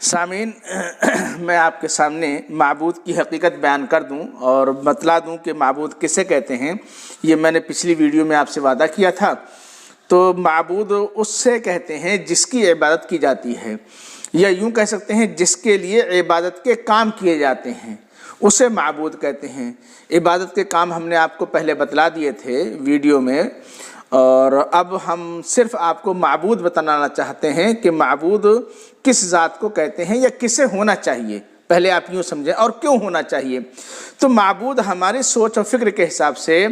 سامعین، میں آپ کے سامنے معبود کی حقیقت بیان کر دوں اور بتلا دوں کہ معبود کسے کہتے ہیں۔ یہ میں نے پچھلی ویڈیو میں آپ سے وعدہ کیا تھا۔ تو معبود اس سے کہتے ہیں جس کی عبادت کی جاتی ہے، یا یوں کہہ سکتے ہیں جس کے لیے عبادت کے کام کیے جاتے ہیں، اسے معبود کہتے ہیں۔ عبادت کے کام ہم نے آپ کو پہلے بتلا دیے تھے ویڈیو میں، اور اب ہم صرف آپ کو معبود بتانا چاہتے ہیں کہ معبود کس ذات کو کہتے ہیں یا کسے ہونا چاہیے۔ پہلے آپ یوں سمجھیں اور کیوں ہونا چاہیے۔ تو معبود ہماری سوچ اور فکر کے حساب سے،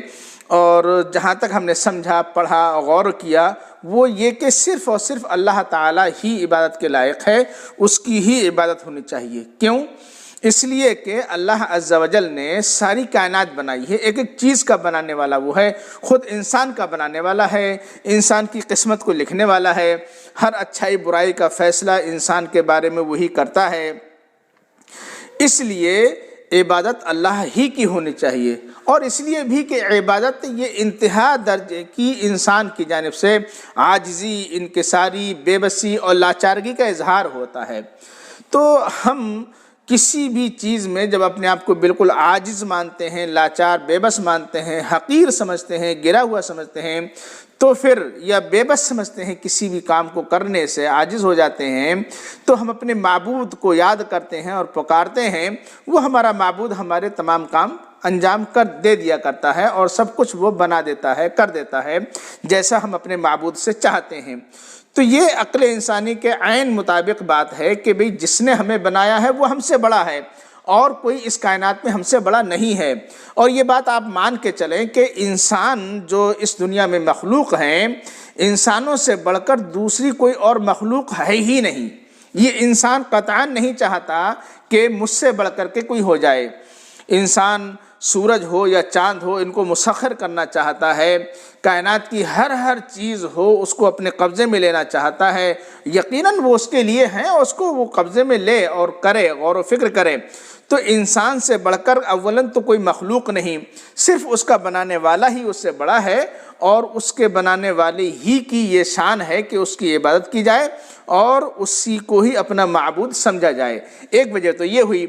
اور جہاں تک ہم نے سمجھا، پڑھا، غور کیا، وہ یہ کہ صرف اور صرف اللہ تعالیٰ ہی عبادت کے لائق ہے، اس کی ہی عبادت ہونی چاہیے۔ کیوں؟ اس لیے کہ اللہ عز و جل نے ساری کائنات بنائی ہے، ایک ایک چیز کا بنانے والا وہ ہے، خود انسان کا بنانے والا ہے، انسان کی قسمت کو لکھنے والا ہے، ہر اچھائی برائی کا فیصلہ انسان کے بارے میں وہی کرتا ہے۔ اس لیے عبادت اللہ ہی کی ہونی چاہیے، اور اس لیے بھی کہ عبادت یہ انتہا درجے کی انسان کی جانب سے عاجزی، انکساری، بے بسی اور لاچارگی کا اظہار ہوتا ہے۔ تو ہم کسی بھی چیز میں جب اپنے آپ کو بالکل عاجز مانتے ہیں، لاچار، بے بس مانتے ہیں، حقیر سمجھتے ہیں، گرا ہوا سمجھتے ہیں، تو پھر یا بے بس سمجھتے ہیں، کسی بھی کام کو کرنے سے عاجز ہو جاتے ہیں، تو ہم اپنے معبود کو یاد کرتے ہیں اور پکارتے ہیں۔ وہ ہمارا معبود ہمارے تمام کام انجام کر دے دیا کرتا ہے، اور سب کچھ وہ بنا دیتا ہے، کر دیتا ہے جیسا ہم اپنے معبود سے چاہتے ہیں۔ تو یہ عقل انسانی کے عین مطابق بات ہے کہ بھئی جس نے ہمیں بنایا ہے وہ ہم سے بڑا ہے، اور کوئی اس کائنات میں ہم سے بڑا نہیں ہے۔ اور یہ بات آپ مان کے چلیں کہ انسان جو اس دنیا میں مخلوق ہیں، انسانوں سے بڑھ کر دوسری کوئی اور مخلوق ہے ہی نہیں۔ یہ انسان قطعاً نہیں چاہتا کہ مجھ سے بڑھ کر کے کوئی ہو جائے۔ انسان سورج ہو یا چاند ہو، ان کو مسخر کرنا چاہتا ہے، کائنات کی ہر چیز ہو اس کو اپنے قبضے میں لینا چاہتا ہے۔ یقیناً وہ اس کے لیے ہیں، اور اس کو وہ قبضے میں لے اور کرے، غور و فکر کرے۔ تو انسان سے بڑھ کر اولاً تو کوئی مخلوق نہیں، صرف اس کا بنانے والا ہی اس سے بڑا ہے، اور اس کے بنانے والے ہی کی یہ شان ہے کہ اس کی عبادت کی جائے اور اسی کو ہی اپنا معبود سمجھا جائے۔ ایک وجہ تو یہ ہوئی۔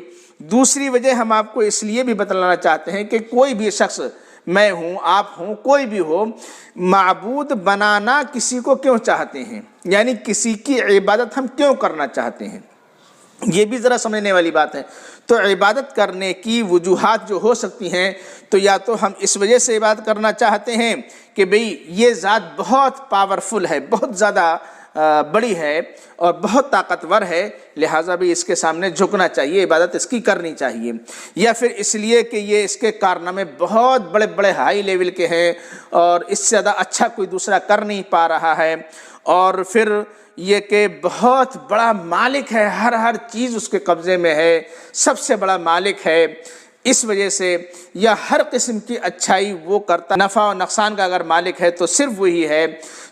دوسری وجہ ہم آپ کو اس لیے بھی بتلانا چاہتے ہیں کہ کوئی بھی شخص، میں ہوں، آپ ہوں، کوئی بھی ہو، معبود بنانا کسی کو کیوں چاہتے ہیں، یعنی کسی کی عبادت ہم کیوں کرنا چاہتے ہیں، یہ بھی ذرا سمجھنے والی بات ہے۔ تو عبادت کرنے کی وجوہات جو ہو سکتی ہیں، تو یا تو ہم اس وجہ سے عبادت کرنا چاہتے ہیں کہ بھئی یہ ذات بہت پاورفل ہے، بہت زیادہ بڑی ہے اور بہت طاقتور ہے، لہٰذا بھی اس کے سامنے جھکنا چاہیے، عبادت اس کی کرنی چاہیے۔ یا پھر اس لیے کہ یہ اس کے کارنامے بہت بڑے بڑے ہائی لیول کے ہیں، اور اس سے زیادہ اچھا کوئی دوسرا کر نہیں پا رہا ہے، اور پھر یہ کہ بہت بڑا مالک ہے، ہر چیز اس کے قبضے میں ہے، سب سے بڑا مالک ہے، اس وجہ سے، یا ہر قسم کی اچھائی وہ کرتا، نفع و نقصان کا اگر مالک ہے تو صرف وہی ہے۔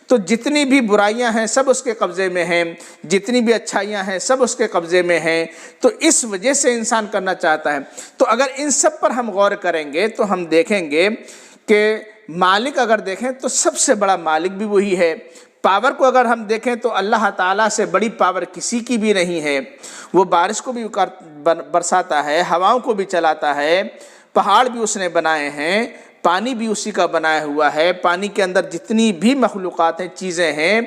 تو جتنی بھی برائیاں ہیں سب اس کے قبضے میں ہیں، جتنی بھی اچھائیاں ہیں سب اس کے قبضے میں ہیں، تو اس وجہ سے انسان کرنا چاہتا ہے۔ تو اگر ان سب پر ہم غور کریں گے تو ہم دیکھیں گے کہ مالک اگر دیکھیں تو سب سے بڑا مالک بھی وہی ہے۔ پاور کو اگر ہم دیکھیں تو اللہ تعالیٰ سے بڑی پاور کسی کی بھی نہیں ہے۔ وہ بارش کو بھی برساتا ہے، ہواؤں کو بھی چلاتا ہے، پہاڑ بھی اس نے بنائے ہیں، پانی بھی اسی کا بنایا ہوا ہے، پانی کے اندر جتنی بھی مخلوقات ہیں، چیزیں ہیں،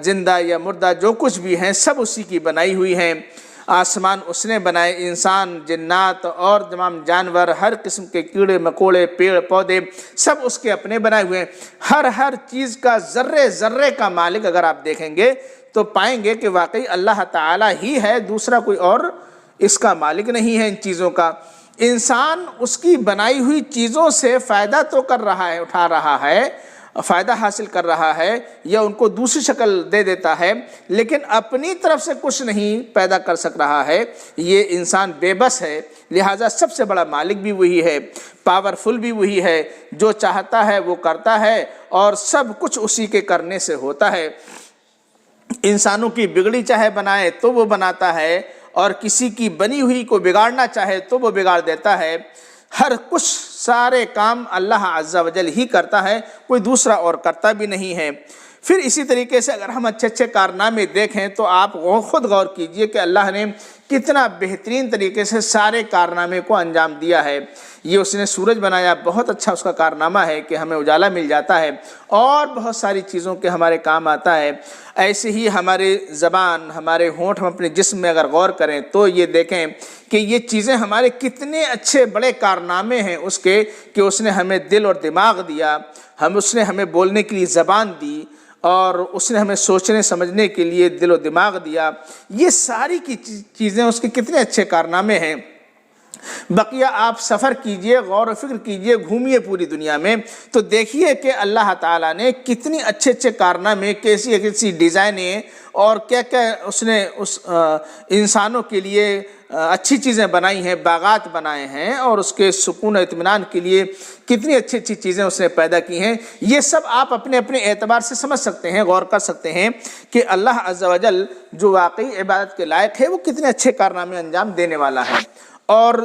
زندہ یا مردہ جو کچھ بھی ہیں، سب اسی کی بنائی ہوئی ہیں۔ آسمان اس نے بنائے، انسان، جنات اور تمام جانور، ہر قسم کے کیڑے مکوڑے، پیڑ پودے، سب اس کے اپنے بنائے ہوئے ہیں۔ ہر چیز کا ذرے ذرے کا مالک اگر آپ دیکھیں گے تو پائیں گے کہ واقعی اللہ تعالیٰ ہی ہے، دوسرا کوئی اور اس کا مالک نہیں ہے ان چیزوں کا۔ انسان اس کی بنائی ہوئی چیزوں سے فائدہ تو کر رہا ہے، اٹھا رہا ہے، فائدہ حاصل کر رہا ہے، یا ان کو دوسری شکل دے دیتا ہے، لیکن اپنی طرف سے کچھ نہیں پیدا کر سک رہا ہے۔ یہ انسان بے بس ہے، لہٰذا سب سے بڑا مالک بھی وہی ہے، پاورفل بھی وہی ہے، جو چاہتا ہے وہ کرتا ہے، اور سب کچھ اسی کے کرنے سے ہوتا ہے۔ انسانوں کی بگڑی چاہے بنائے تو وہ بناتا ہے، اور کسی کی بنی ہوئی کو بگاڑنا چاہے تو وہ بگاڑ دیتا ہے۔ ہر کچھ سارے کام اللہ عز و جل ہی کرتا ہے، کوئی دوسرا اور کرتا بھی نہیں ہے۔ پھر اسی طریقے سے اگر ہم اچھے اچھے کارنامے دیکھیں تو آپ خود غور کیجئے کہ اللہ نے کتنا بہترین طریقے سے سارے کارنامے کو انجام دیا ہے۔ یہ اس نے سورج بنایا، بہت اچھا اس کا کارنامہ ہے کہ ہمیں اجالا مل جاتا ہے اور بہت ساری چیزوں کے ہمارے کام آتا ہے۔ ایسے ہی ہمارے زبان، ہمارے ہونٹ، ہم اپنے جسم میں اگر غور کریں تو یہ دیکھیں کہ یہ چیزیں ہمارے کتنے اچھے بڑے کارنامے ہیں اس کے، کہ اس نے ہمیں دل اور دماغ دیا، اس نے ہمیں بولنے کے لیے زبان دی، اور اس نے ہمیں سوچنے سمجھنے کے لیے دل و دماغ دیا۔ یہ ساری کی چیزیں اس کے کتنے اچھے کارنامے ہیں۔ بقیہ آپ سفر کیجئے، غور و فکر کیجئے، گھومیے پوری دنیا میں تو دیکھیے کہ اللہ تعالیٰ نے کتنی اچھے اچھے کارنامے، کیسی کیسی ڈیزائنیں اور کیا کیا اس نے اس انسانوں کے لیے اچھی چیزیں بنائی ہیں، باغات بنائے ہیں، اور اس کے سکون و اطمینان کے لیے کتنی اچھی اچھی چیزیں اس نے پیدا کی ہیں۔ یہ سب آپ اپنے اپنے اعتبار سے سمجھ سکتے ہیں، غور کر سکتے ہیں کہ اللہ عز و جل جو واقعی عبادت کے لائق ہے وہ کتنے اچھے کارنامے انجام دینے والا ہے۔ اور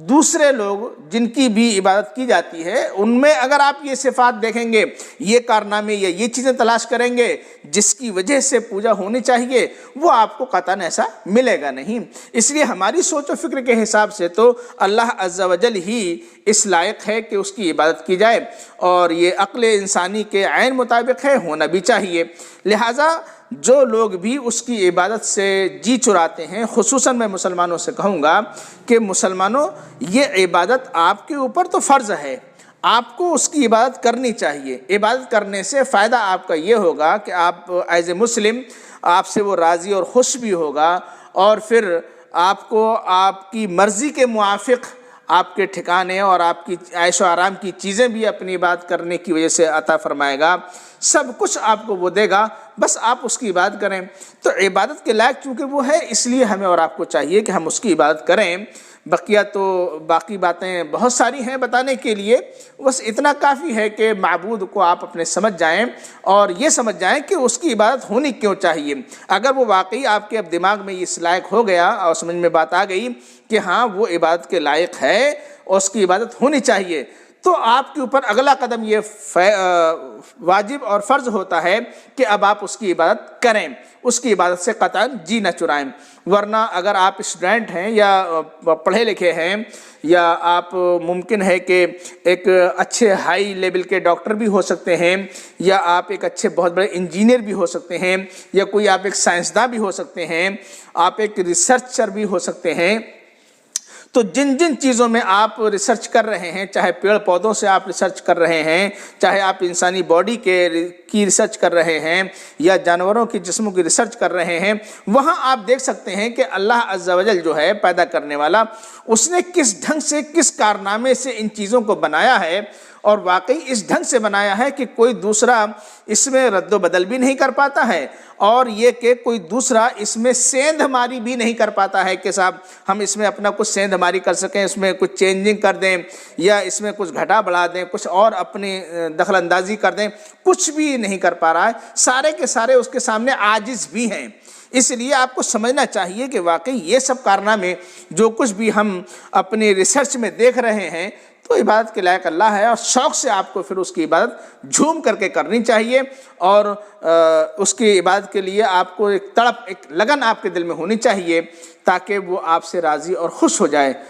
دوسرے لوگ جن کی بھی عبادت کی جاتی ہے ان میں اگر آپ یہ صفات دیکھیں گے، یہ کارنامے یا یہ چیزیں تلاش کریں گے جس کی وجہ سے پوجا ہونی چاہیے، وہ آپ کو قطعاً ایسا ملے گا نہیں۔ اس لیے ہماری سوچ و فکر کے حساب سے تو اللہ عز و جل ہی اس لائق ہے کہ اس کی عبادت کی جائے، اور یہ عقل انسانی کے عین مطابق ہے، ہونا بھی چاہیے۔ لہٰذا جو لوگ بھی اس کی عبادت سے جی چراتے ہیں، خصوصاً میں مسلمانوں سے کہوں گا کہ مسلمانوں، یہ عبادت آپ کے اوپر تو فرض ہے، آپ کو اس کی عبادت کرنی چاہیے۔ عبادت کرنے سے فائدہ آپ کا یہ ہوگا کہ آپ ایز اے مسلم، آپ سے وہ راضی اور خوش بھی ہوگا، اور پھر آپ کو آپ کی مرضی کے موافق آپ کے ٹھکانے اور آپ کی عیش و آرام کی چیزیں بھی اپنی عبادت کرنے کی وجہ سے عطا فرمائے گا، سب کچھ آپ کو وہ دے گا، بس آپ اس کی عبادت کریں۔ تو عبادت کے لائق چونکہ وہ ہے، اس لیے ہمیں اور آپ کو چاہیے کہ ہم اس کی عبادت کریں۔ بقیہ تو باقی باتیں بہت ساری ہیں بتانے کے لیے، بس اتنا کافی ہے کہ معبود کو آپ اپنے سمجھ جائیں اور یہ سمجھ جائیں کہ اس کی عبادت ہونی کیوں چاہیے۔ اگر وہ واقعی آپ کے اب دماغ میں اس لائق ہو گیا اور سمجھ میں بات آ گئی کہ ہاں وہ عبادت کے لائق ہے اور اس کی عبادت ہونی چاہیے، تو آپ کے اوپر اگلا قدم یہ واجب اور فرض ہوتا ہے کہ اب آپ اس کی عبادت کریں، اس کی عبادت سے قطعاً جی نہ چرائیں۔ ورنہ اگر آپ اسٹوڈنٹ ہیں یا پڑھے لکھے ہیں، یا آپ ممکن ہے کہ ایک اچھے ہائی لیول کے ڈاکٹر بھی ہو سکتے ہیں، یا آپ ایک اچھے بہت بڑے انجینئر بھی ہو سکتے ہیں، یا کوئی آپ ایک سائنسداں بھی ہو سکتے ہیں، آپ ایک ریسرچر بھی ہو سکتے ہیں، تو جن جن چیزوں میں آپ ریسرچ کر رہے ہیں، چاہے پیڑ پودوں سے آپ ریسرچ کر رہے ہیں، چاہے آپ انسانی باڈی کی ریسرچ کر رہے ہیں، یا جانوروں کی جسموں کی ریسرچ کر رہے ہیں، وہاں آپ دیکھ سکتے ہیں کہ اللہ عز و جل جو ہے پیدا کرنے والا، اس نے کس ڈھنگ سے، کس کارنامے سے ان چیزوں کو بنایا ہے، اور واقعی اس ڈھنگ سے بنایا ہے کہ کوئی دوسرا اس میں رد و بدل بھی نہیں کر پاتا ہے، اور یہ کہ کوئی دوسرا اس میں سیندھ ماری بھی نہیں کر پاتا ہے کہ صاحب ہم اس میں اپنا کچھ سیندھ ماری کر سکیں، اس میں کچھ چینجنگ کر دیں، یا اس میں کچھ گھٹا بڑھا دیں، کچھ اور اپنی دخل اندازی کر دیں، کچھ بھی نہیں کر پا رہا ہے۔ سارے کے سارے اس کے سامنے عاجز بھی ہیں۔ اس لیے آپ کو سمجھنا چاہیے کہ واقعی یہ سب کارنامے جو کچھ بھی ہم اپنی ریسرچ میں دیکھ رہے ہیں تو عبادت کے لائق اللہ ہے، اور شوق سے آپ کو پھر اس کی عبادت جھوم کر کے کرنی چاہیے، اور اس کی عبادت کے لیے آپ کو ایک تڑپ، ایک لگن آپ کے دل میں ہونی چاہیے، تاکہ وہ آپ سے راضی اور خوش ہو جائے۔